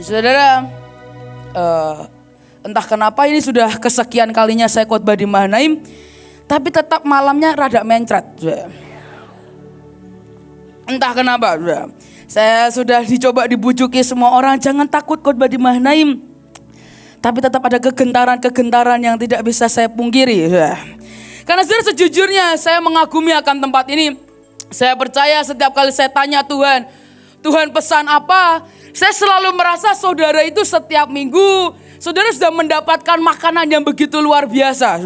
Saudara, entah kenapa ini sudah kesekian kalinya saya khotbah di Mahanaim, tapi tetap malamnya rada mencret. Entah kenapa, saya sudah dicoba dibujuki semua orang, jangan takut khotbah di Mahanaim, tapi tetap ada kegentaran-kegentaran yang tidak bisa saya pungkiri. Karena saudara, sejujurnya saya mengagumi akan tempat ini. Saya percaya setiap kali saya tanya Tuhan, Tuhan pesan apa? Saya selalu merasa saudara itu setiap minggu, saudara sudah mendapatkan makanan yang begitu luar biasa.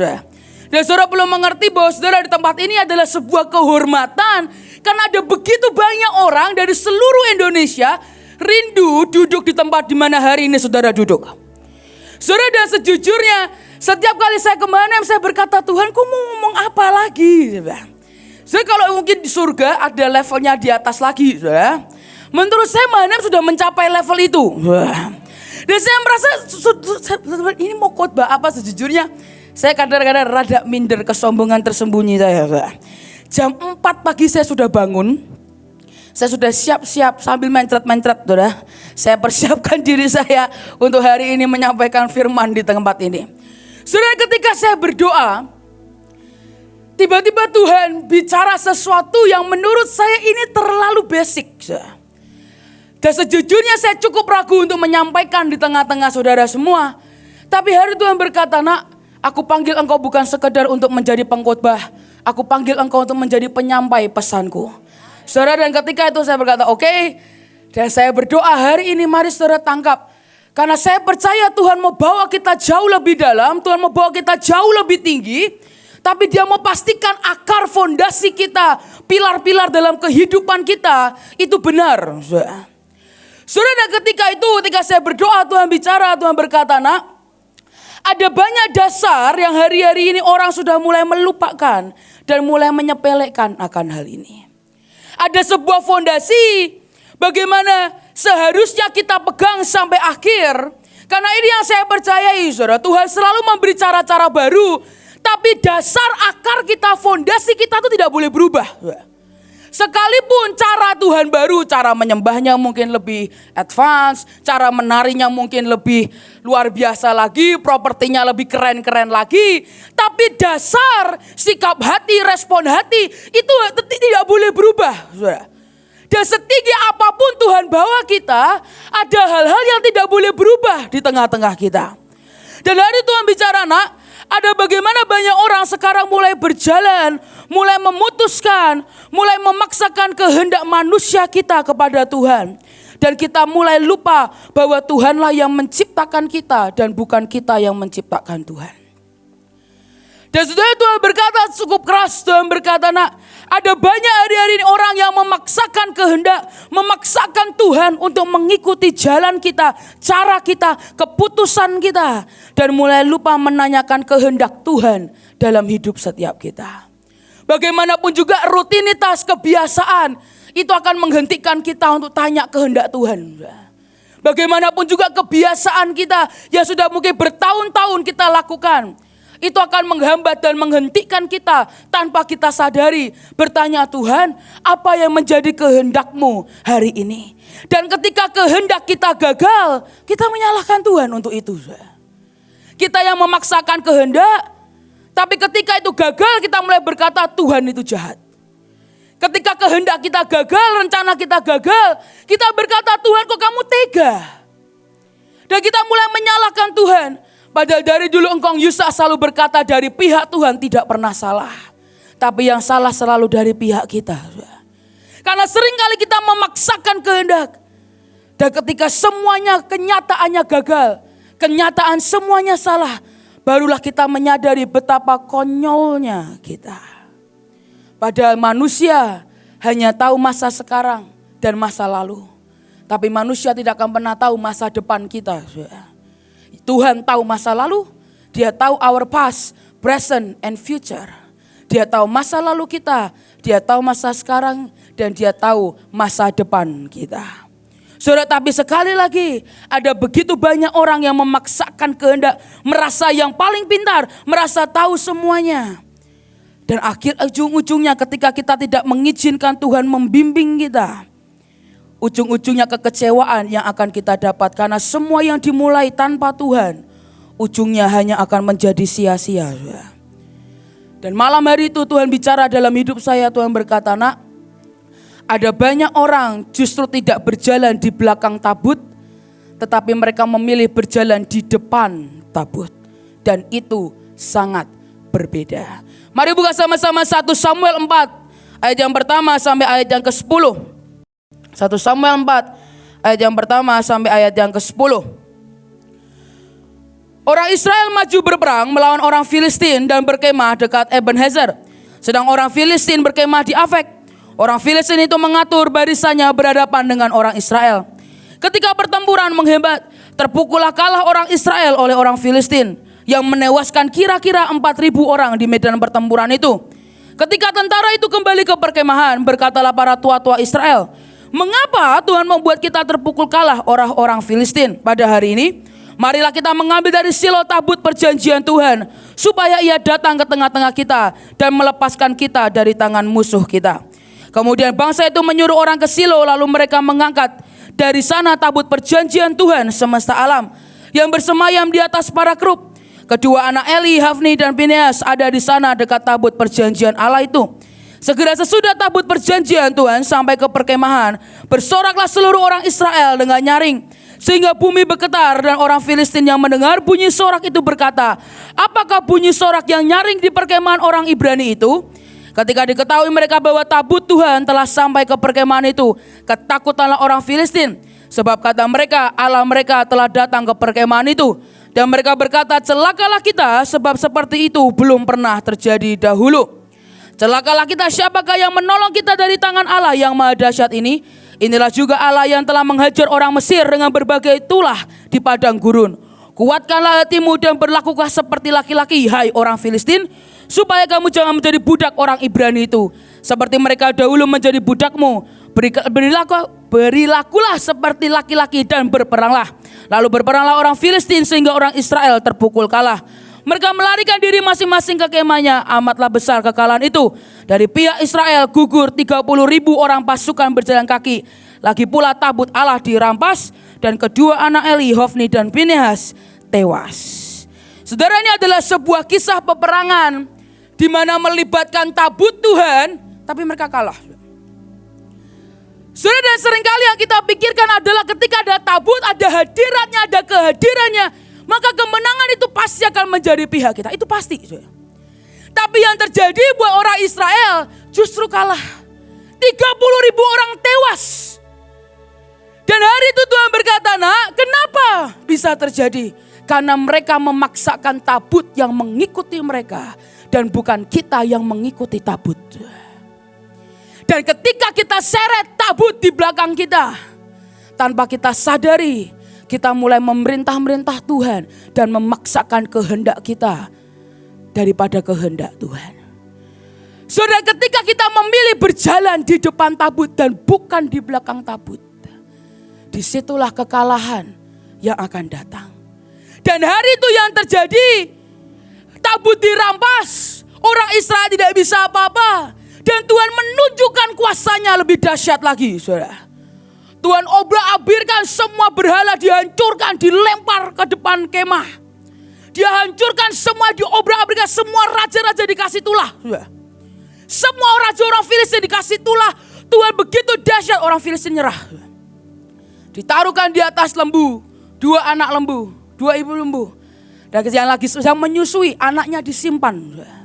Dan saudara perlu mengerti bahwa saudara di tempat ini adalah sebuah kehormatan. Karena ada begitu banyak orang dari seluruh Indonesia rindu duduk di tempat di mana hari ini saudara duduk. Saudara, dan sejujurnya setiap kali saya ke Mahanaim saya berkata, Tuhan, kau mau ngomong apa lagi? Saudara, kalau mungkin di surga ada levelnya di atas lagi, saudara. Menurut saya Mahanaim sudah mencapai level itu. Dan saya merasa ini mau khotbah apa sejujurnya. Saya kadang-kadang rada minder kesombongan tersembunyi saya. Jam 4 pagi saya sudah bangun. Saya sudah siap-siap sambil mencret-mencret, saudara. Saya persiapkan diri saya untuk hari ini menyampaikan firman di tempat ini. Saudara, ketika saya berdoa, tiba-tiba Tuhan bicara sesuatu yang menurut saya ini terlalu basic. Dan sejujurnya saya cukup ragu untuk menyampaikan di tengah-tengah saudara semua. Tapi hari Tuhan berkata, nak, aku panggil engkau bukan sekedar untuk menjadi pengkhotbah. Aku panggil engkau untuk menjadi penyampai pesanku. Saudara, dan ketika itu saya berkata, oke. Dan saya berdoa hari ini mari saudara tangkap. Karena saya percaya Tuhan mau bawa kita jauh lebih dalam. Tuhan mau bawa kita jauh lebih tinggi. Tapi dia mau pastikan akar fondasi kita, pilar-pilar dalam kehidupan kita itu benar. Saudara, ketika itu, ketika saya berdoa Tuhan bicara, Tuhan berkata, nak, ada banyak dasar yang hari-hari ini orang sudah mulai melupakan dan mulai menyepelekan akan hal ini. Ada sebuah fondasi bagaimana seharusnya kita pegang sampai akhir. Karena ini yang saya percayai, saudara, Tuhan selalu memberi cara-cara baru. Tapi dasar akar kita, fondasi kita itu tidak boleh berubah. Sekalipun cara Tuhan baru, cara menyembahnya mungkin lebih advance, cara menarinya mungkin lebih luar biasa lagi, propertinya lebih keren-keren lagi. Tapi dasar sikap hati, respon hati itu tidak boleh berubah. Dan setinggi apapun Tuhan bawa kita, ada hal-hal yang tidak boleh berubah di tengah-tengah kita. Dan hari Tuhan bicara, nak, ada bagaimana banyak orang sekarang mulai berjalan, mulai memutuskan, mulai memaksakan kehendak manusia kita kepada Tuhan. Dan kita mulai lupa bahwa Tuhanlah yang menciptakan kita dan bukan kita yang menciptakan Tuhan. Dan setelah Tuhan berkata cukup keras, Tuhan berkata, nak, ada banyak hari-hari ini orang yang memaksakan kehendak, memaksakan Tuhan untuk mengikuti jalan kita, cara kita, keputusan kita. Dan mulai lupa menanyakan kehendak Tuhan dalam hidup setiap kita. Bagaimanapun juga rutinitas, kebiasaan, itu akan menghentikan kita untuk tanya kehendak Tuhan. Bagaimanapun juga kebiasaan kita yang sudah mungkin bertahun-tahun kita lakukan, itu akan menghambat dan menghentikan kita tanpa kita sadari. Bertanya, Tuhan, apa yang menjadi kehendak-Mu hari ini? Dan ketika kehendak kita gagal, kita menyalahkan Tuhan untuk itu. Kita yang memaksakan kehendak, tapi ketika itu gagal kita mulai berkata Tuhan itu jahat. Ketika kehendak kita gagal, rencana kita gagal, kita berkata Tuhan kok kamu tega. Dan kita mulai menyalahkan Tuhan. Padahal dari dulu engkau Yusa selalu berkata dari pihak Tuhan tidak pernah salah. Tapi yang salah selalu dari pihak kita. Karena seringkali kita memaksakan kehendak. Dan ketika semuanya kenyataannya gagal, kenyataan semuanya salah, barulah kita menyadari betapa konyolnya kita. Padahal manusia hanya tahu masa sekarang dan masa lalu. Tapi manusia tidak akan pernah tahu masa depan kita. Tuhan tahu masa lalu, Dia tahu our past, present and future. Dia tahu masa lalu kita, Dia tahu masa sekarang, dan Dia tahu masa depan kita. Saudara, tapi sekali lagi ada begitu banyak orang yang memaksakan kehendak, merasa yang paling pintar, merasa tahu semuanya. Dan akhir ujung-ujungnya ketika kita tidak mengizinkan Tuhan membimbing kita ujung-ujungnya kekecewaan yang akan kita dapat. Karena semua yang dimulai tanpa Tuhan, ujungnya hanya akan menjadi sia-sia. Dan malam hari itu Tuhan bicara dalam hidup saya. Tuhan berkata, nak, ada banyak orang justru tidak berjalan di belakang tabut, tetapi mereka memilih berjalan di depan tabut. Dan itu sangat berbeda. Mari buka sama-sama 1 Samuel 4 ayat yang pertama sampai ayat yang ke-10. 1 Samuel 4 ayat yang pertama sampai ayat yang ke-10. Orang Israel maju berperang melawan orang Filistin dan berkemah dekat Ebenezer. Sedang orang Filistin berkemah di Afek. Orang Filistin itu mengatur barisannya berhadapan dengan orang Israel. Ketika pertempuran menghebat, terpukullah kalah orang Israel oleh orang Filistin yang menewaskan kira-kira 4.000 orang di medan pertempuran itu. Ketika tentara itu kembali ke perkemahan, berkatalah para tua-tua Israel, mengapa Tuhan membuat kita terpukul kalah orang-orang Filistin pada hari ini? Marilah kita mengambil dari Silo tabut perjanjian Tuhan, supaya ia datang ke tengah-tengah kita dan melepaskan kita dari tangan musuh kita. Kemudian bangsa itu menyuruh orang ke Silo, lalu mereka mengangkat dari sana tabut perjanjian Tuhan semesta alam yang bersemayam di atas para kerub. Kedua anak Eli, Hafni dan Pinehas ada di sana dekat tabut perjanjian Allah itu. Segera sesudah tabut perjanjian Tuhan sampai ke perkemahan, bersoraklah seluruh orang Israel dengan nyaring, sehingga bumi bergetar. Dan orang Filistin yang mendengar bunyi sorak itu berkata, apakah bunyi sorak yang nyaring di perkemahan orang Ibrani itu? Ketika diketahui mereka bahwa tabut Tuhan telah sampai ke perkemahan itu, ketakutanlah orang Filistin, sebab kata mereka, Allah mereka telah datang ke perkemahan itu. Dan mereka berkata, celakalah kita, sebab seperti itu belum pernah terjadi dahulu. Celakalah kita, siapakah yang menolong kita dari tangan Allah yang maha dahsyat ini? Inilah juga Allah yang telah menghajar orang Mesir dengan berbagai tulah di padang gurun. Kuatkanlah hatimu dan berlakulah seperti laki-laki, hai orang Filistin, supaya kamu jangan menjadi budak orang Ibrani itu, seperti mereka dahulu menjadi budakmu. Berilakulah seperti laki-laki dan berperanglah. Lalu berperanglah orang Filistin sehingga orang Israel terpukul kalah. Mereka melarikan diri masing-masing ke kemahnya. Amatlah besar kekalahan itu. Dari pihak Israel gugur 30.000 orang pasukan berjalan kaki. Lagi pula tabut Allah dirampas dan kedua anak Eli, Hofni dan Pinehas tewas. Saudara, ini adalah sebuah kisah peperangan di mana melibatkan tabut Tuhan, tapi mereka kalah. Saudara, dan seringkali yang kita pikirkan adalah ketika ada tabut, ada hadiratnya, ada kehadirannya, maka kemenangan itu pasti akan menjadi pihak kita. Itu pasti. Saudara. Tapi yang terjadi buat orang Israel justru kalah. 30.000 orang tewas. Dan hari itu Tuhan berkata, nak, kenapa bisa terjadi? Karena mereka memaksakan tabut yang mengikuti mereka. Dan bukan kita yang mengikuti tabut. Dan ketika kita seret tabut di belakang kita, tanpa kita sadari, kita mulai memerintah-merintah Tuhan dan memaksakan kehendak kita daripada kehendak Tuhan. Saudara, ketika kita memilih berjalan di depan tabut dan bukan di belakang tabut, disitulah kekalahan yang akan datang. Dan hari itu yang terjadi, tabut dirampas, orang Israel tidak bisa apa-apa. Dan Tuhan menunjukkan kuasanya lebih dahsyat lagi, saudara. Tuhan obrak-abirkan semua berhala, dihancurkan, dilempar ke depan kemah. Dia hancurkan semua, diobrak-abirkan, semua raja-raja dikasih tulah. Saudara. Semua raja orang Filistin dikasih tulah. Tuhan begitu dahsyat, orang Filistin nyerah. Ditaruhkan di atas lembu, 2 anak lembu, 2 ibu lembu. Dan yang lagi sedang menyusui, anaknya disimpan. Saudara.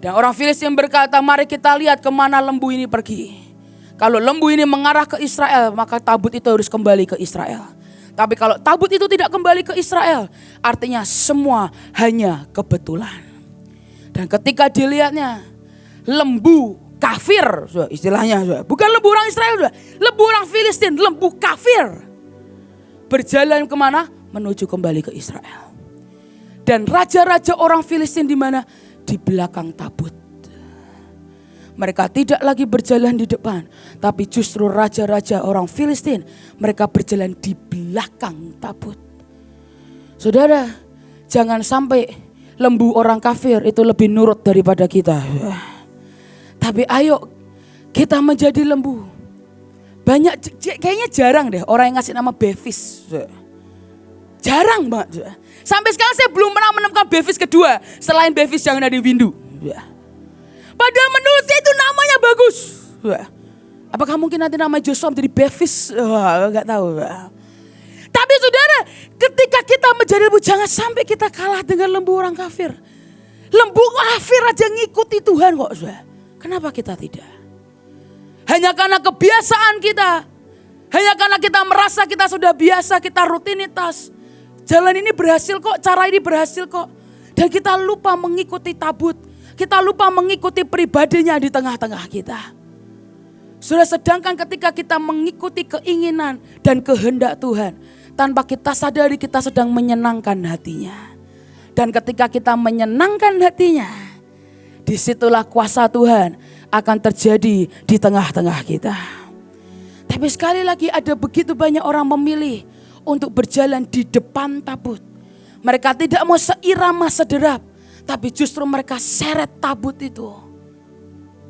Dan orang Filistin berkata, mari kita lihat kemana lembu ini pergi. Kalau lembu ini mengarah ke Israel, maka tabut itu harus kembali ke Israel. Tapi kalau tabut itu tidak kembali ke Israel, artinya semua hanya kebetulan. Dan ketika dilihatnya, lembu kafir, istilahnya, bukan lembu orang Israel, lembu orang Filistin, lembu kafir. Berjalan kemana? Menuju kembali ke Israel. Dan raja-raja orang Filistin di mana? Di belakang tabut. Mereka tidak lagi berjalan di depan, tapi justru raja-raja orang Filistin, mereka berjalan di belakang tabut. Saudara, jangan sampai lembu orang kafir itu lebih nurut daripada kita. Tapi ayo kita menjadi lembu. Kayaknya jarang deh orang yang ngasih nama Bevis. Jarang banget. Sampai sekarang saya belum pernah menemukan Bevis kedua selain Bevis yang ada di Windu. Padahal menurut saya itu namanya bagus. Apakah mungkin nanti nama Joshua menjadi Bevis? Gak tahu. Tapi saudara, ketika kita menjadi lembu, jangan sampai kita kalah dengan lembu orang kafir. Lembu kafir aja ngikuti Tuhan kok. Kenapa kita tidak? Hanya karena kebiasaan kita. Hanya karena kita merasa kita sudah biasa, kita rutinitas. Jalan ini berhasil kok, cara ini berhasil kok. Dan kita lupa mengikuti tabut. Kita lupa mengikuti pribadinya di tengah-tengah kita. Sudah sedangkan ketika kita mengikuti keinginan dan kehendak Tuhan. Tanpa kita sadari kita sedang menyenangkan hatinya. Dan ketika kita menyenangkan hatinya. Disitulah kuasa Tuhan akan terjadi di tengah-tengah kita. Tapi sekali lagi ada begitu banyak orang memilih untuk berjalan di depan tabut. Mereka tidak mau seirama sederap. Tapi justru mereka seret tabut itu.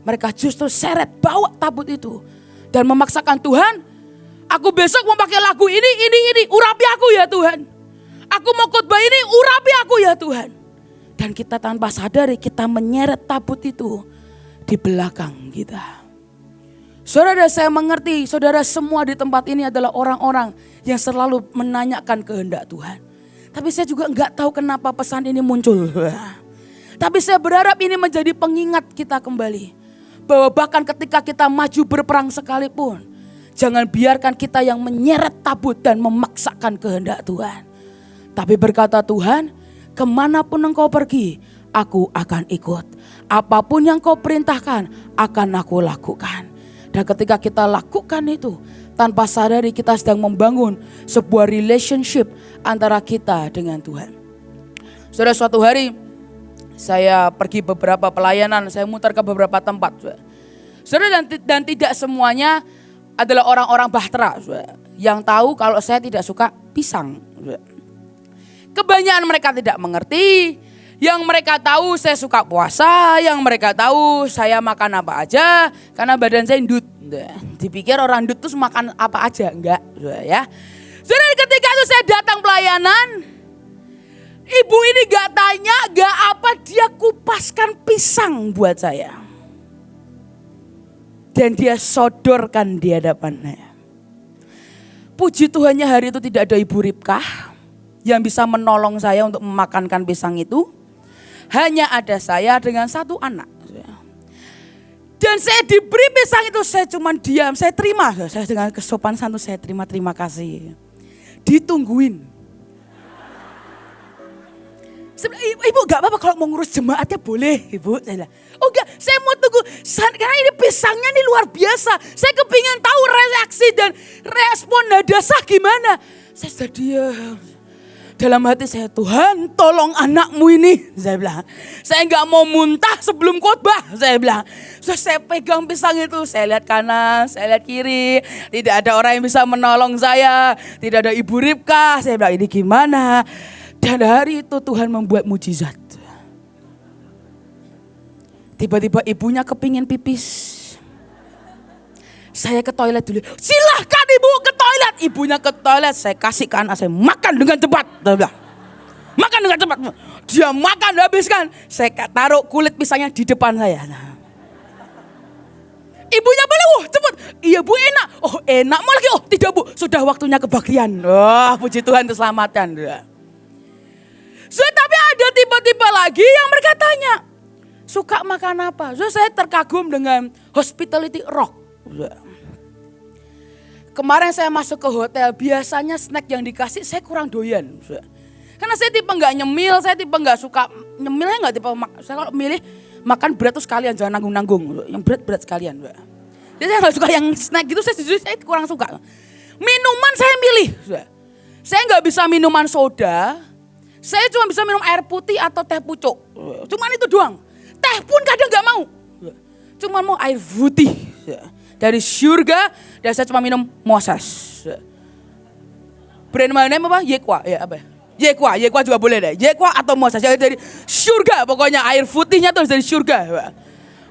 Mereka justru seret bawa tabut itu. Dan memaksakan Tuhan, aku besok mau pakai lagu ini. Urapi aku ya Tuhan. Aku mau khotbah ini, urapi aku ya Tuhan. Dan kita tanpa sadari kita menyeret tabut itu di belakang kita. Saudara, saya mengerti, saudara semua di tempat ini adalah orang-orang yang selalu menanyakan kehendak Tuhan. Tapi saya juga enggak tahu kenapa pesan ini muncul. Tapi saya berharap ini menjadi pengingat kita kembali. Bahwa bahkan ketika kita maju berperang sekalipun, jangan biarkan kita yang menyeret tabut dan memaksakan kehendak Tuhan. Tapi berkata Tuhan, kemanapun engkau pergi, aku akan ikut. Apapun yang kau perintahkan, akan aku lakukan. Dan ketika kita lakukan itu, tanpa sadari kita sedang membangun sebuah relationship antara kita dengan Tuhan. Saudara, suatu hari saya pergi beberapa pelayanan, saya mutar ke beberapa tempat. Saudara, dan tidak semuanya adalah orang-orang Bahtera. Yang tahu kalau saya tidak suka pisang. Kebanyakan mereka tidak mengerti. Yang mereka tahu saya suka puasa. Yang mereka tahu saya makan apa aja. Karena badan saya ndut. Dipikir orang ndut terus makan apa aja. Enggak. Ya. Saudara, ketika itu saya datang pelayanan. Ibu ini gak tanya, gak apa, dia kupaskan pisang buat saya. Dan dia sodorkan di hadapannya. Puji Tuhannya hari itu tidak ada Ibu Ripkah yang bisa menolong saya untuk memakankan pisang itu. Hanya ada saya dengan satu anak. Dan saya diberi pisang itu, saya cuma diam, saya terima. Saya dengan kesopan santun saya terima kasih. Ditungguin. Ibu gak apa-apa kalau mau ngurus jemaatnya boleh Ibu. Saya bilang, oh enggak, saya mau tunggu. Karena ini pisangnya ini luar biasa. Saya kepingin tahu reaksi dan respon nada sah gimana. Saya sudah diam. Dalam hati saya, Tuhan tolong anakmu ini. Saya bilang, saya gak mau muntah sebelum khotbah. Saya bilang, so, saya pegang pisang itu. Saya lihat kanan, saya lihat kiri. Tidak ada orang yang bisa menolong saya. Tidak ada Ibu Ripkah. Saya bilang, ini gimana? Dan hari itu Tuhan membuat mujizat. Tiba-tiba ibunya kepingin pipis. Saya ke toilet dulu. Silahkan ibu ke toilet. Ibunya ke toilet. Saya kasih ke anak saya. Makan dengan cepat. Makan dengan cepat. Dia makan habiskan. Saya taruh kulit pisangnya di depan saya. Ibunya boleh, cepat. Iya Bu, enak. Oh enak mau lagi. Oh tidak Bu, sudah waktunya kebaktian. Wah puji Tuhan terselamatkan. So, tapi ada tipe-tipe lagi yang mereka tanya, suka makan apa? So, saya terkagum dengan hospitality rock. Kemarin saya masuk ke hotel, biasanya snack yang dikasih saya kurang doyan. Karena saya tipe nggak nyemil, saya tipe nggak suka nyemilnya nggak tipe. Saya kalau milih makan berat tuh sekalian, jangan nanggung-nanggung. Yang berat-berat sekalian. Jadi saya nggak suka yang snack gitu, saya kurang suka. Minuman saya milih. Saya nggak bisa minuman soda. Saya cuma bisa minum air putih atau teh pucuk. Cuman itu doang. Teh pun kadang gak mau. Cuman mau air putih. Dari surga. Dan saya cuma minum Moses. Brand mana apa? Yekwa. Ya, apa? Yekwa juga boleh deh. Yekwa atau Moses. Dari surga pokoknya air putihnya tuh dari surga.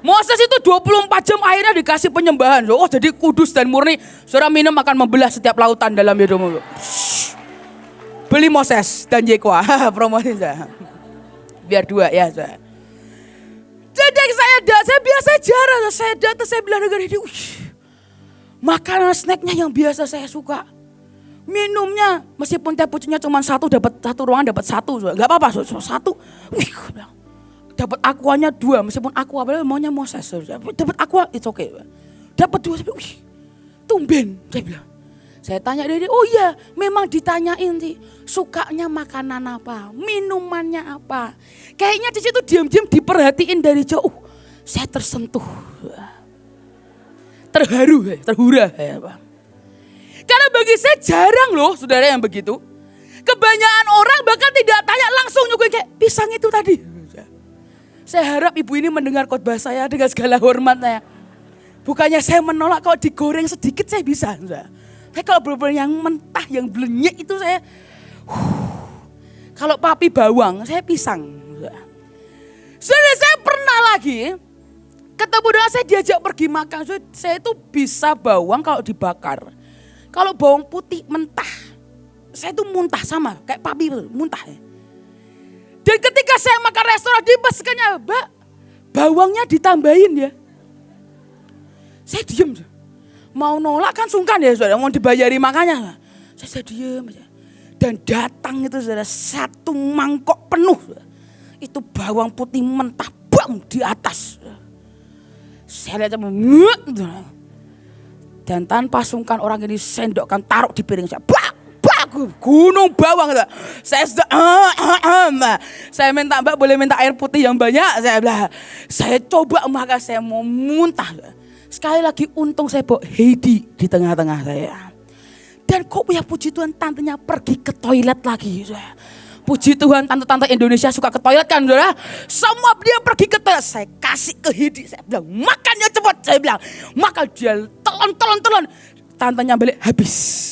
Moses itu 24 jam akhirnya dikasih penyembahan. Oh jadi kudus dan murni. Saudara minum akan membelah setiap lautan dalam hidupmu. Beli Moses dan Yekwa. Promosi saya. Biar dua ya saya. Jadi saya biasa jarang. Saya datang saya bilang dengan ini. Makanan snacknya yang biasa saya suka. Minumnya meskipun teh pucuknya cuma satu, dapat satu ruangan dapat satu. Gak apa-apa satu. Dapat aquanya 2, meskipun aqua padahal maunya Moses. Dapat aqua, it's okay. Dapat 2, tumben, saya bilang. Saya tanya dia, oh iya memang ditanyain sih, sukanya makanan apa, minumannya apa. Kayaknya di situ diam-diam diperhatiin dari jauh. Saya tersentuh, terharu, terhura. Karena bagi saya jarang loh saudara yang begitu. Kebanyakan orang bahkan tidak tanya langsung nyuguhin kayak pisang itu tadi. Saya harap ibu ini mendengar khotbah saya dengan segala hormatnya. Bukannya saya menolak kalau digoreng sedikit saya bisa. Tapi kalau benar-benar yang mentah, yang belenyek itu saya. Kalau papi bawang, saya pisang. Saya pernah lagi ketemu dengan saya diajak pergi makan. Saya itu bisa bawang kalau dibakar. Kalau bawang putih mentah, saya itu muntah sama kayak papi muntah ya. Dan ketika saya makan restoran dipesannya, Mbak, bawangnya ditambahin ya. Saya diem. Mau nolak kan sungkan ya saudara, mau dibayari makanya. Saya diem aja. Dan datang itu saudara, 1 mangkok penuh. Itu bawang putih mentah, bam di atas. Saya lihat dan tanpa sungkan orang ini sendokkan taruh di piring saya. Gunung bawang. Saya minta Mbak boleh minta air putih yang banyak. Saya coba maka saya mau muntah. Sekali lagi untung saya bawa Heidi di tengah-tengah saya. Dan kok ya puji Tuhan tantenya pergi ke toilet lagi. Puji Tuhan tante-tante Indonesia suka ke toilet kan saudara. Semua dia pergi ke toilet. Saya kasih ke Heidi. Saya bilang makannya cepat. Saya bilang makan dia telan. Tantenya balik habis.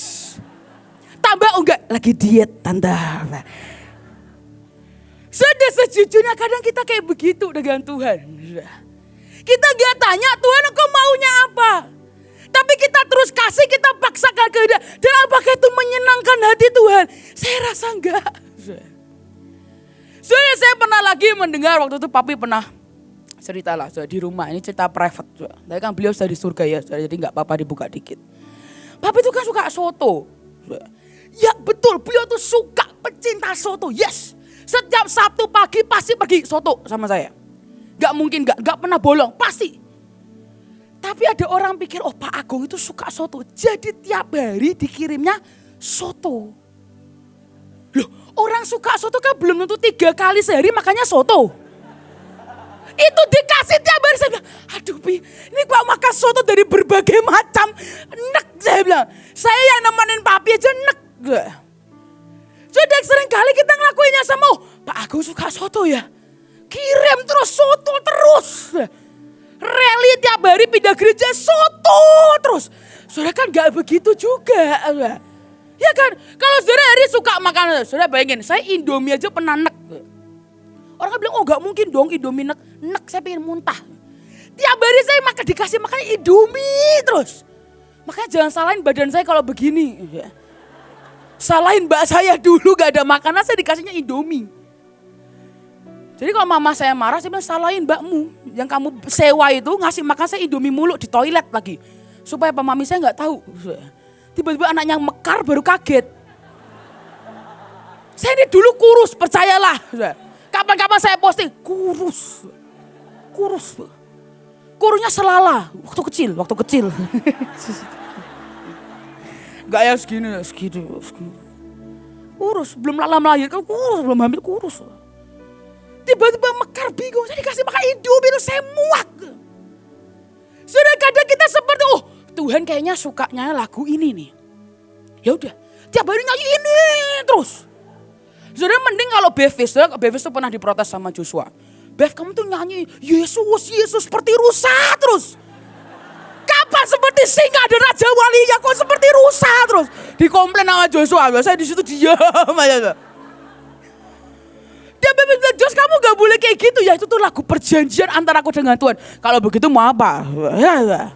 Tambah enggak lagi diet tante. Sudah sejujurnya kadang kita kayak begitu dengan Tuhan. Kita gak tanya Tuhan engkau maunya apa. Tapi kita terus kasih, kita paksakan kehendak. Dan apakah itu menyenangkan hati Tuhan? Saya rasa enggak. Soalnya saya pernah lagi mendengar waktu itu papi pernah cerita lah di rumah. Ini cerita private. Tapi kan beliau sudah di surga ya. Jadi gak apa-apa dibuka dikit. Papi itu kan suka soto. Ya betul, beliau tuh suka pecinta soto, yes. Setiap Sabtu pagi pasti pergi soto sama saya. Gak mungkin gak pernah bolong, pasti. Tapi ada orang pikir, oh Pak Agung itu suka soto. Jadi tiap hari dikirimnya soto. Loh orang suka soto kan belum tentu 3 kali sehari makannya soto. Itu dikasih tiap hari, saya bilang, aduh Pi, ini gua makan soto dari berbagai macam. Nek, saya bilang, saya yang nemenin papi aja nek. Sudah sering kali kita ngelakuinnya sama, oh, Pak Agung suka soto ya. Kirim terus soto terus. Rally tiap hari pindah gereja soto terus. Saudara kan gak begitu juga. Ya kan, kalau saudara hari suka makanan, saudara bayangin, saya Indomie aja pernah nek. Orang bilang, oh gak mungkin dong Indomie nek. Nek saya pengen muntah. Tiap hari saya makan dikasih makan Indomie terus. Makanya jangan salahin badan saya kalau begini. Salahin mbak saya dulu gak ada makanan saya dikasihnya Indomie. Jadi kalau mama saya marah saya bilang salahin mbakmu. Yang kamu sewa itu ngasih makan saya Indomie mulu di toilet lagi. Supaya pemami saya gak tahu. Tiba-tiba anaknya mekar baru kaget. Saya ini dulu kurus percayalah. Kapan-kapan saya posting kurus. Kurusnya selala waktu kecil. Gak ya segini. Kurus, belum melahirkan kurus, belum hamil kurus. Tiba-tiba mekar bingung, saya dikasih makan Indomie itu saya muak. Sudah kadang kita seperti, oh Tuhan kayaknya sukanya lagu ini nih. Ya udah, tiap hari nyanyi ini terus. Saudara mending kalau Bevis tuh pernah diprotes sama Joshua. Bev kamu tuh nyanyi Yesus seperti rusa terus. Kapan seperti singa dan raja walinya kok seperti rusa terus. Dikomplain sama Joshua, saya di situ diam aja. Dia bilang, Jos kamu gak boleh kayak gitu ya. Itu tuh lagu perjanjian antara aku dengan Tuhan. Kalau begitu mau apa? Ya.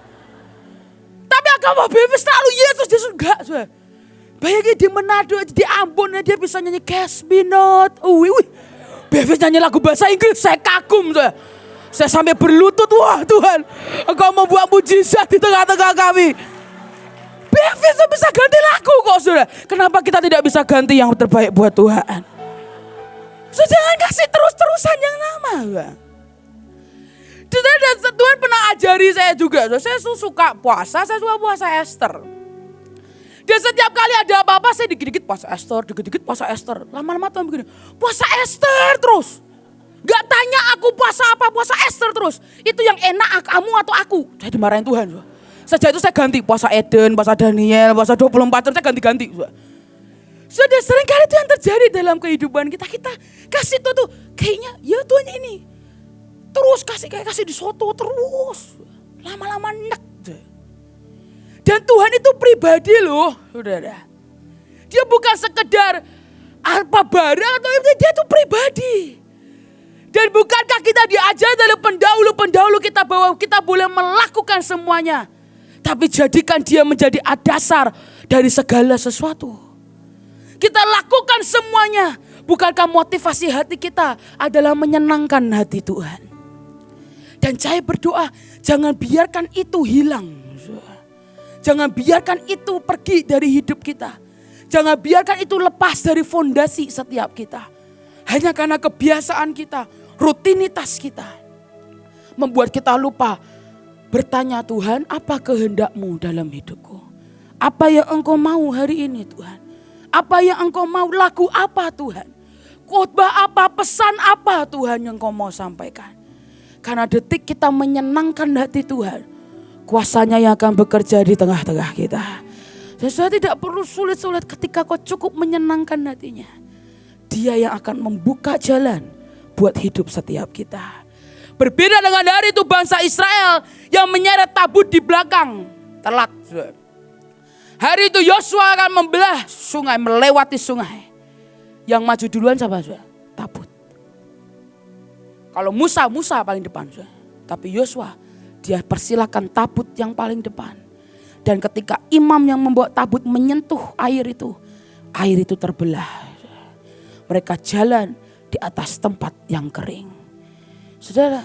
Tapi agama Bevis selalu Yesus enggak. Bayangin di Manado, di Ambon dia bisa nyanyi Cast Me Not. Bevis nyanyi lagu bahasa Inggris, saya kagum. Saya sampai berlutut, wah Tuhan. Engkau membuat mujizat di tengah-tengah kami. Bevis bisa ganti lagu kok saudara. Kenapa kita tidak bisa ganti yang terbaik buat Tuhan? So, jangan kasih terus-terusan yang lama. Dan Tuhan pernah ajari saya juga. Saya suka puasa, saya suka puasa Esther. Dan setiap kali ada apa-apa saya dikit-dikit puasa Esther, dikit-dikit puasa Esther. Lama-lama Tuhan begini, puasa Esther terus. Gak tanya aku puasa apa, puasa Esther terus. Itu yang enak kamu atau aku. Saya dimarahin Tuhan. Sejak itu saya ganti puasa Eden, puasa Daniel, puasa 24 saya ganti-ganti. Sudah sering kali itu yang terjadi dalam kehidupan kita. Kita kasih tuh kayaknya ya Tuhan ini. Terus kasih di soto terus. Lama-lama enak. Dan Tuhan itu pribadi loh. Saudara. Dia bukan sekedar apa barang atau dia itu pribadi. Dan bukankah kita diajar dari pendahulu-pendahulu kita bahwa kita boleh melakukan semuanya. Tapi jadikan dia menjadi dasar dari segala sesuatu. Kita lakukan semuanya. Bukankah motivasi hati kita adalah menyenangkan hati Tuhan. Dan saya berdoa jangan biarkan itu hilang. Jangan biarkan itu pergi dari hidup kita. Jangan biarkan itu lepas dari fondasi setiap kita. Hanya karena kebiasaan kita, rutinitas kita. Membuat kita lupa bertanya Tuhan apa kehendak-Mu dalam hidupku. Apa yang Engkau mau hari ini Tuhan. Apa yang Engkau mau, lagu apa Tuhan? Khotbah apa, pesan apa Tuhan yang Engkau mau sampaikan? Karena detik kita menyenangkan hati Tuhan, kuasanya yang akan bekerja di tengah-tengah kita. Sesuatu tidak perlu sulit-sulit ketika kau cukup menyenangkan hatinya. Dia yang akan membuka jalan buat hidup setiap kita. Berbeda dengan hari itu bangsa Israel yang menyeret tabut di belakang. Telat. Hari itu Yosua akan membelah sungai, melewati sungai. Yang maju duluan siapa? Tabut. Kalau Musa paling depan. Tapi Yosua, dia persilakan tabut yang paling depan. Dan ketika imam yang membawa tabut menyentuh air itu terbelah. Mereka jalan di atas tempat yang kering. Saudara,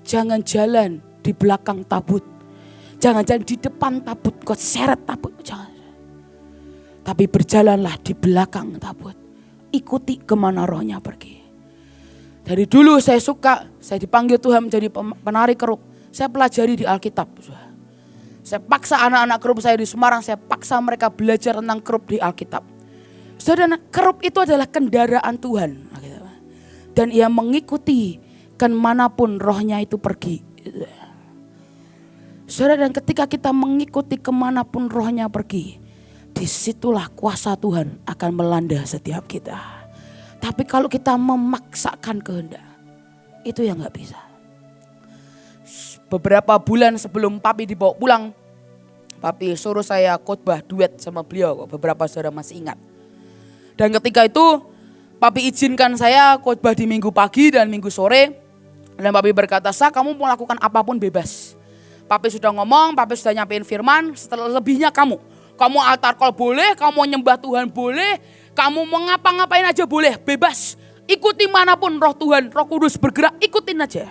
jangan jalan di belakang tabut. Jangan jalan di depan tabut, kau seret tabut. Jangan. Tapi berjalanlah di belakang tabut. Ikuti kemana rohnya pergi. Dari dulu saya dipanggil Tuhan menjadi penari kerup. Saya pelajari di Alkitab. Saya paksa anak-anak kerup saya di Semarang, saya paksa mereka belajar tentang kerup di Alkitab. Saudara, kerup itu adalah kendaraan Tuhan. Dan ia mengikuti kemanapun rohnya itu pergi. Saudara, dan ketika kita mengikuti kemanapun rohnya pergi, disitulah kuasa Tuhan akan melanda setiap kita. Tapi kalau kita memaksakan kehendak, itu yang gak bisa. Beberapa bulan sebelum Papi dibawa pulang, Papi suruh saya khotbah duet sama beliau. Beberapa saudara masih ingat. Dan ketika itu Papi izinkan saya khotbah di minggu pagi dan minggu sore. Dan Papi berkata, kamu mau lakukan apapun bebas. Papi sudah ngomong, Papi sudah nyampein firman, setelah lebihnya kamu. Kamu altar call boleh, kamu mau nyembah Tuhan boleh, kamu mau ngapa-ngapain aja boleh, bebas. Ikuti manapun roh Tuhan, roh kudus bergerak, ikutin aja.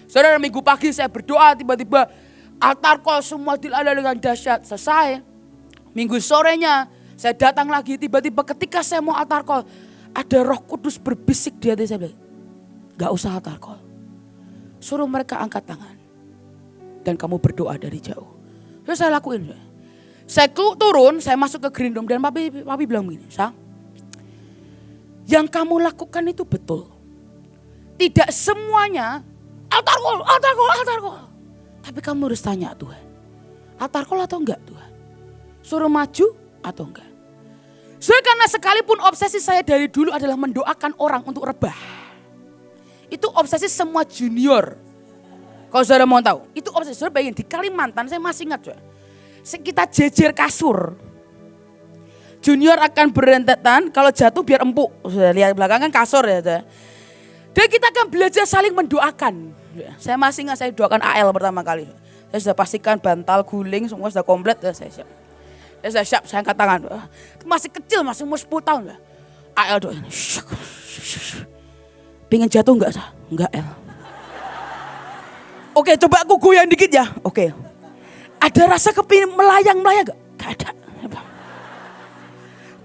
Saudara, minggu pagi saya berdoa, tiba-tiba altar call semua dilanda dengan dahsyat, selesai. Minggu sorenya saya datang lagi, tiba-tiba ketika saya mau altar call, ada roh kudus berbisik di hati saya bilang, gak usah altar call. Suruh mereka angkat tangan. Dan kamu berdoa dari jauh. Terus saya lakuin. Saya turun, saya masuk ke green room dan papi bilang begini, yang kamu lakukan itu betul. Tidak semuanya altar call. Tapi kamu harus tanya Tuhan, altar call atau enggak Tuhan? Suruh maju atau enggak? Soalnya karena sekalipun obsesi saya dari dulu adalah mendoakan orang untuk rebah. Itu obsesi semua junior. Kalau saudara mau tahu, itu obsesi. Saudara bayangin di Kalimantan saya masih ingat saudara. Kita jejer kasur. Junior akan berentetan, kalau jatuh biar empuk. Sudah lihat belakang kan kasur ya. Dan kita akan belajar saling mendoakan. Saya masih ingat saya doakan AL pertama kali. Saya sudah pastikan bantal, guling, semua sudah komplit. Saya siap. Saya siap, saya angkat tangan. Masih kecil, masih umur 10 tahun. AL doain. Pengen jatuh enggak? Enggak, El. Oke, coba aku goyang dikit ya. Oke. Ada rasa kepingin melayang-melayang enggak? Enggak ada.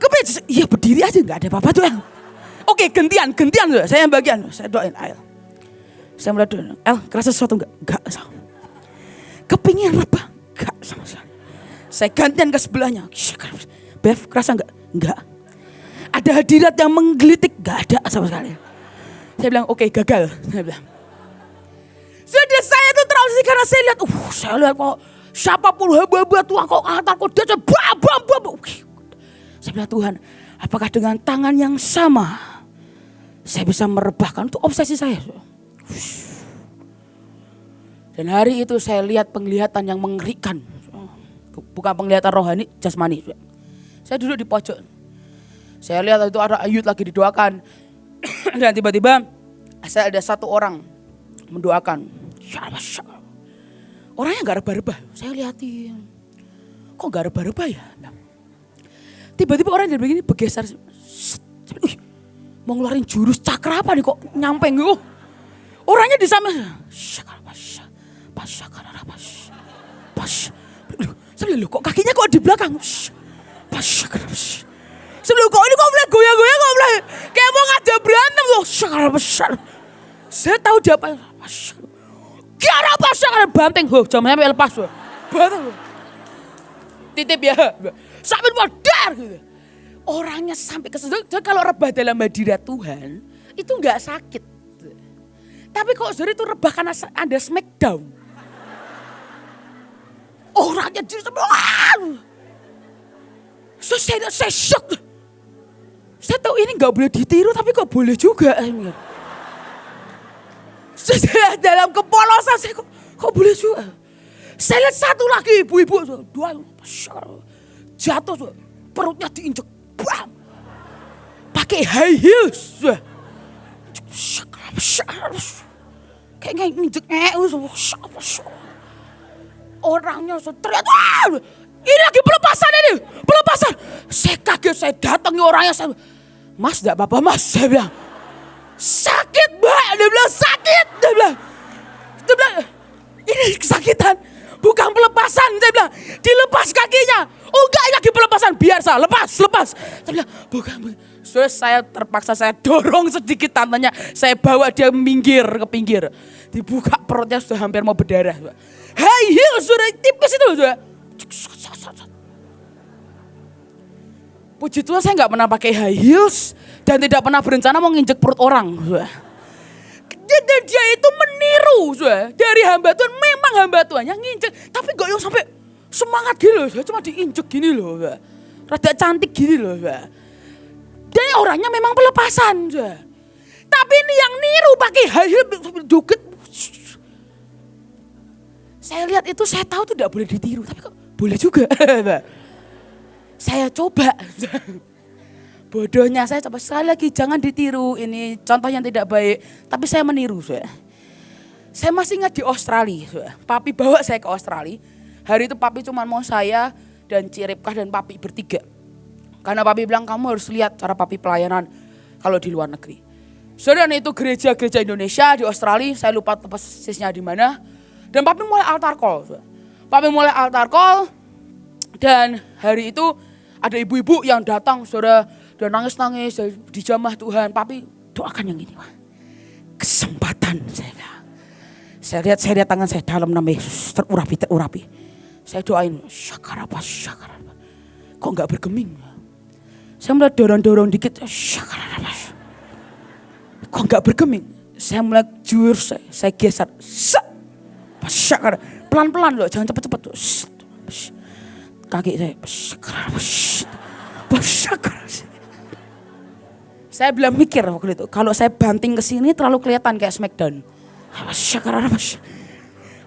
Kepingin, iya berdiri aja enggak ada apa-apa tuh, El. Oke, gantian. Saya yang bagian. Saya doain AL. Saya mulai doain. El, kerasa sesuatu enggak? Enggak. Kepingin apa? Enggak sama sekali. Saya gantian ke sebelahnya. Bev, kerasa enggak? Enggak. Ada hadirat yang menggelitik? Enggak ada sama sekali. Saya bilang, oke, gagal. Saya bilang. Sudah saya tuh terlalu karena saya lihat kok siapapun hamba-hamba Tuhan kok antar kok dia bam. Saya bilang, Tuhan, apakah dengan tangan yang sama saya bisa merebahkan? Itu obsesi saya. Dan hari itu saya lihat penglihatan yang mengerikan. Bukan penglihatan rohani, jasmani. Saya duduk di pojok. Saya lihat itu ada Ayut lagi didoakan. Dan tiba-tiba saya ada satu orang mendoakan. Orangnya gak rebah-rebah. Saya lihatin. Kok gak rebah-rebah ya? Tiba-tiba orang yang begini bergeser. Mau ngeluarin jurus cakra apa nih kok nyampe gitu. Orangnya di sana. Sebelum kok kakinya kok di belakang. Sebelum kok ini kok mulai goyang-goyang kok mulai. Kayak mau ngajak berantem loh. Saya tahu dia apa. Kira apa sekarang banteng. Jamnya sampai lepas. Banteng. Titip ya. Sampai modar gitu. Orangnya sampai ke situ. Kalau rebah dalam hadirat Tuhan. Itu gak sakit. Tapi kok saudara itu rebah karena ada smackdown. Orangnya jadi sampai. So, saya shock. Saya tahu ini gak boleh ditiru tapi kok boleh juga. Saya dalam kepolosan saya kok boleh juga. Saya lihat satu lagi ibu-ibu. Dua jatuh. Perutnya diinjek. Bam. Pakai high heels. Kayak nginjek. Orangnya ternyata. Ini lagi pelepasan ini. Pelepasan. Saya kaget, saya datangi orangnya. Mas, enggak apa-apa mas. Saya bilang. Sakit mbak. Dia bilang sakit. Dia bilang. Ini kesakitan. Bukan pelepasan. Saya bilang. Dilepas kakinya. Oh enggak, ini lagi pelepasan. Biasa. Lepas. Saya bilang. Bukan. So, saya terpaksa saya dorong sedikit tantanya. Saya bawa dia minggir ke pinggir. Dibuka perutnya sudah hampir mau berdarah. High heel sudah tipis itu. Sudah. Puji Tuhan saya gak pernah pakai high heels. Dan tidak pernah berencana mau nginjek perut orang. Dan dia itu meniru. Dari hamba Tuhan, memang hamba Tuhan yang nginjek. Tapi gak yang sampai semangat gitu loh. Cuma diinjek gini loh. Rada cantik gini loh. Dan orangnya memang pelepasan. Tapi ini yang niru pakai high heel. Dukit. Saya lihat itu saya tahu itu tidak boleh ditiru. Tapi kok boleh juga. Saya coba. Bodohnya saya coba sekali lagi. Jangan ditiru. Ini contoh yang tidak baik. Tapi saya meniru. Saya masih ingat di Australia. Papi bawa saya ke Australia. Hari itu papi cuma mau saya dan Ciripkah dan papi bertiga. Karena papi bilang kamu harus lihat cara papi pelayanan kalau di luar negeri. Saudara itu gereja-gereja Indonesia di Australia. Saya lupa persisnya di mana. Dan papi mulai altar call. Papi mulai altar call. Dan hari itu ada ibu-ibu yang datang, saudara, dan nangis-nangis di jamah Tuhan. Papi doakan yang ini. Wah. Kesempatan saya lihat tangan saya dalam namanya terurapi. Saya doain, syakarapa. Kok enggak bergeming? Saya mulai dorong-dorong dikit, syakarapa. Kok enggak bergeming? Saya mulai jujur, saya geser. Syakar. Pelan-pelan loh, jangan cepet-cepet. Kaki saya. Saya belum mikir waktu itu. Kalau saya banting ke sini terlalu kelihatan kayak smackdown.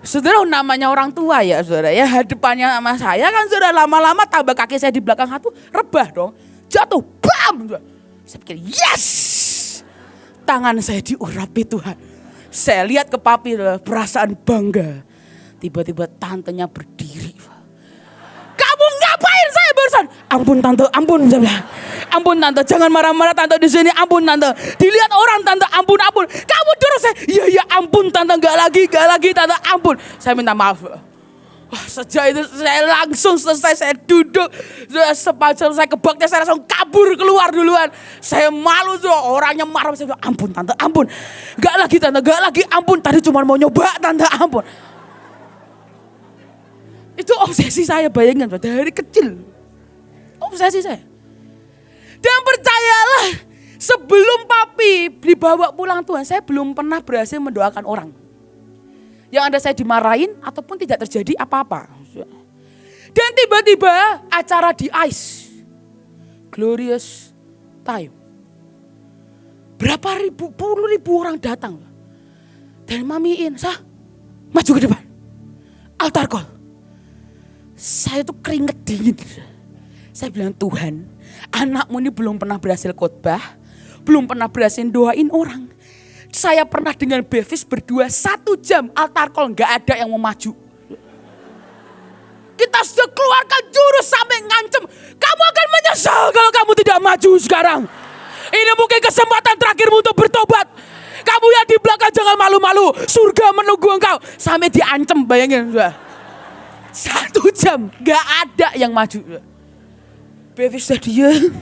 Saudara namanya orang tua ya saudara ya. Hadapannya sama saya kan saudara lama-lama tambah kaki saya di belakang satu. Rebah dong. Jatuh. Bam. Saya pikir yes. tangan saya diurapi Tuhan. Saya lihat ke papi, perasaan bangga. Tiba-tiba tantenya berdiri. Kamu ngapain saya barusan? Ampun tante, ampun. Saya bilang, ampun tante, jangan marah-marah tante di sini. Ampun tante, dilihat orang tante, ampun. Kamu dorong saya. Iya ampun tante, gak lagi tante, ampun. Saya minta maaf. Wah, sejak itu saya langsung selesai, saya duduk. Selesai kebaknya saya langsung kabur keluar duluan. Saya malu tuh, orangnya marah. Saya bilang, ampun tante, ampun. Gak lagi tante, gak lagi, ampun. Tadi cuma mau nyoba tante, ampun. Itu obsesi saya, bayangin dari kecil. Obsesi saya. Dan percayalah, sebelum papi dibawa pulang Tuhan, saya belum pernah berhasil mendoakan orang. Yang ada saya dimarahin ataupun tidak terjadi apa-apa. Dan tiba-tiba acara di ICE. Glorious Time. Berapa puluh ribu orang datang. Dan mamiin, sah, maju ke depan. Altar call. Saya tuh keringet dingin. Saya bilang, Tuhan, anakmu ini belum pernah berhasil khotbah. Belum pernah berhasil doain orang. Saya pernah dengan Bevis berdua 1 jam altar call, gak ada yang mau maju. Kita sudah keluarkan jurus sampai ngancem. Kamu akan menyesal kalau kamu tidak maju sekarang. Ini mungkin kesempatan terakhirmu untuk bertobat. Kamu yang di belakang jangan malu-malu. Surga menunggu engkau. Sampai diancem, bayangin. 1 jam gak ada yang maju. Bevis sudah diam.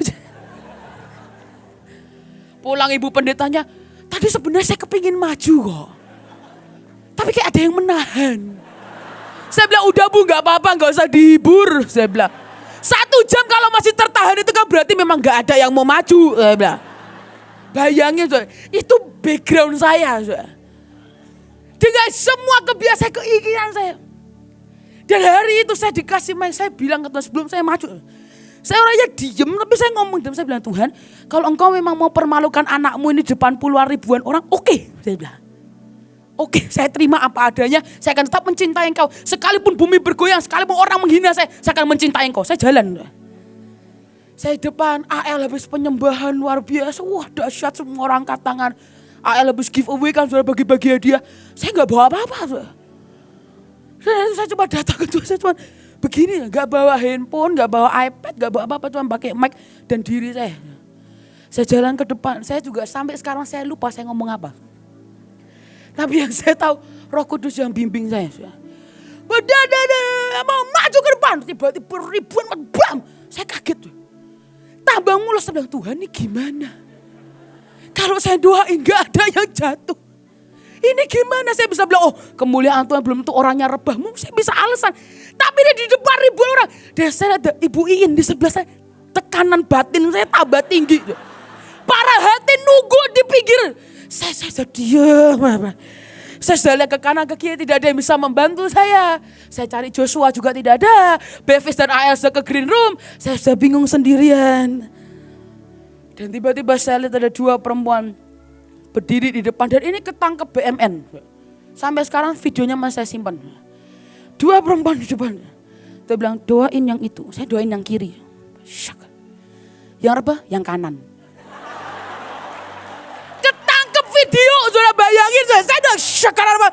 Pulang ibu pendetanya. Tadi sebenarnya saya kepingin maju kok. Tapi kayak ada yang menahan. Saya bilang, udah bu gak apa-apa, gak usah dihibur. Saya bilang, 1 jam kalau masih tertahan itu kan berarti memang gak ada yang mau maju. Saya bilang, bayangin itu background saya. Dengan semua kebiasaan keinginan saya. Dan hari itu saya dikasih mic, saya bilang ke Tuhan sebelum saya maju. Saya orangnya diem, tapi saya ngomong, dan saya bilang, Tuhan, kalau engkau memang mau permalukan anakmu ini depan puluhan ribuan orang, oke. Saya bilang, oke, saya terima apa adanya, saya akan tetap mencintai engkau. Sekalipun bumi bergoyang, sekalipun orang menghina saya akan mencintai engkau. Saya jalan. Saya di depan, AL habis penyembahan luar biasa, wah dahsyat, semua orang angkat tangan. AL habis giveaway kan, sudah bagi-bagi hadiah. Saya gak bawa apa-apa. Saya cuma datang ke Tuhan, saya cuma begini, gak bawa handphone, gak bawa iPad, gak bawa apa-apa, cuma pakai mic dan diri saya. Saya jalan ke depan, saya juga sampai sekarang saya lupa saya ngomong apa. Tapi yang saya tahu, Roh Kudus yang bimbing saya. Mau maju ke depan, tiba-tiba ribuan, bam, saya kaget. Tambah mulus, saya bilang, Tuhan ini gimana? Kalau saya doain gak ada yang jatuh. Ini gimana saya bisa bilang, oh kemuliaan Tuhan belum tentu orangnya rebah. Saya bisa alasan. Tapi dia di depan ribuan orang. Dan saya ada Ibu Iin di sebelah saya. Tekanan batin saya tambah tinggi. Para hati nunggu di pinggir. Saya diam. Saya sudah lihat ke kanan ke kiri, tidak ada yang bisa membantu saya. Saya cari Joshua juga tidak ada. Bevis dan AL sudah ke green room. Saya sudah bingung sendirian. Dan tiba-tiba saya lihat ada 2 perempuan berdiri di depan, dan ini ketangkep BMN. Sampai sekarang videonya masih saya simpan. 2 perempuan di depan. Dia bilang, doain yang itu. Saya doain yang kiri. Syak. Yang apa? Yang kanan. Ketangkep video, sudah bayangin. Saya udah syak kanan apa?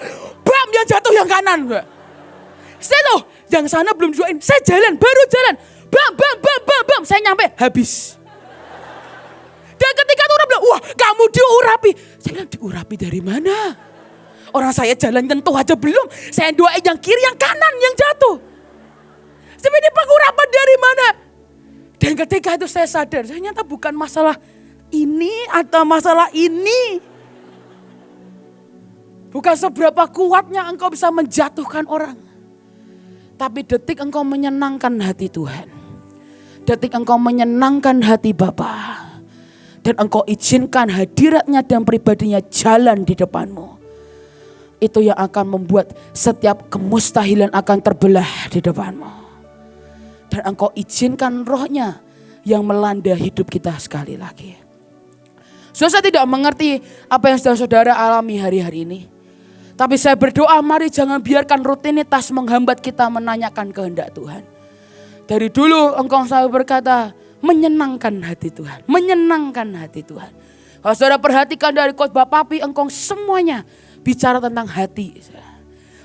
Bam, yang jatuh yang kanan. Saya tuh, yang sana belum doain. Saya jalan, baru jalan. Bam. Saya nyampe, habis. Dan ketika itu orang bilang, wah kamu diurapi. Saya bilang, diurapi dari mana? Orang saya jalan nyentuh aja belum. Saya doain yang kiri, yang kanan, yang jatuh. Tapi ini pengurapan dari mana? Dan ketika itu saya sadar, ternyata bukan masalah ini atau masalah ini. Bukan seberapa kuatnya engkau bisa menjatuhkan orang. Tapi detik engkau menyenangkan hati Tuhan. Detik engkau menyenangkan hati Bapa. Dan engkau izinkan hadiratnya dan pribadinya jalan di depanmu. Itu yang akan membuat setiap kemustahilan akan terbelah di depanmu. Dan engkau izinkan rohnya yang melanda hidup kita sekali lagi. Saya tidak mengerti apa yang saudara alami hari-hari ini. Tapi saya berdoa, mari jangan biarkan rutinitas menghambat kita menanyakan kehendak Tuhan. Dari dulu engkau selalu berkata, menyenangkan hati Tuhan, menyenangkan hati Tuhan. Kalau saudara perhatikan dari khotbah Papi Engkong, semuanya bicara tentang hati.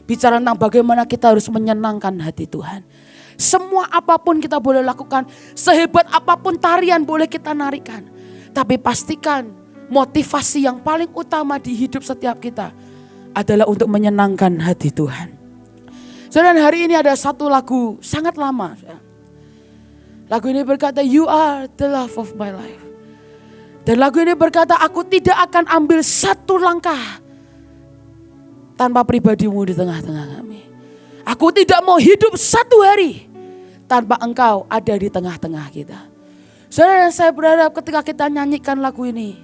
Bicara tentang bagaimana kita harus menyenangkan hati Tuhan. Semua apapun kita boleh lakukan, sehebat apapun tarian boleh kita narikan. Tapi pastikan motivasi yang paling utama di hidup setiap kita adalah untuk menyenangkan hati Tuhan. Saudara, hari ini ada satu lagu sangat lama. Lagu ini berkata, "You are the love of my life." Dan lagu ini berkata, aku tidak akan ambil satu langkah tanpa pribadimu di tengah-tengah kami. Aku tidak mau hidup satu hari tanpa engkau ada di tengah-tengah kita. Saudara, saya berharap ketika kita nyanyikan lagu ini,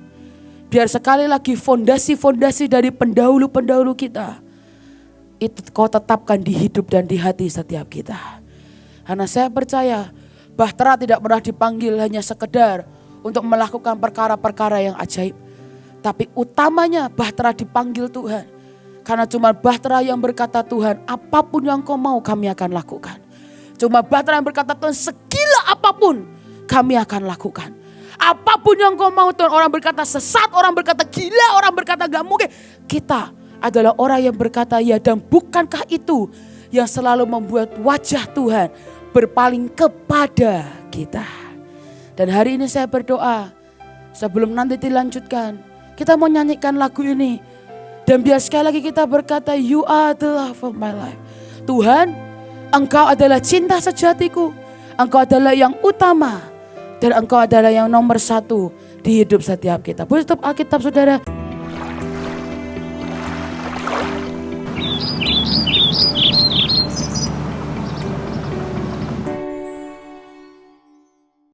biar sekali lagi fondasi-fondasi dari pendahulu-pendahulu kita, itu kau tetapkan di hidup dan di hati setiap kita. Karena saya percaya, Bahtera tidak pernah dipanggil hanya sekedar untuk melakukan perkara-perkara yang ajaib. Tapi utamanya Bahtera dipanggil Tuhan. Karena cuma Bahtera yang berkata, Tuhan, apapun yang kau mau kami akan lakukan. Cuma Bahtera yang berkata, Tuhan, segila apapun kami akan lakukan. Apapun yang kau mau, Tuhan. Orang berkata sesat, orang berkata gila, orang berkata gak mungkin. Kita adalah orang yang berkata ya, dan bukankah itu yang selalu membuat wajah Tuhan berpaling kepada kita. Dan hari ini saya berdoa, sebelum nanti dilanjutkan, kita mau nyanyikan lagu ini. Dan biar sekali lagi kita berkata, you are the love of my life. Tuhan, Engkau adalah cinta sejatiku. Engkau adalah yang utama. Dan Engkau adalah yang nomor satu di hidup setiap kita. Boleh tutup Alkitab saudara.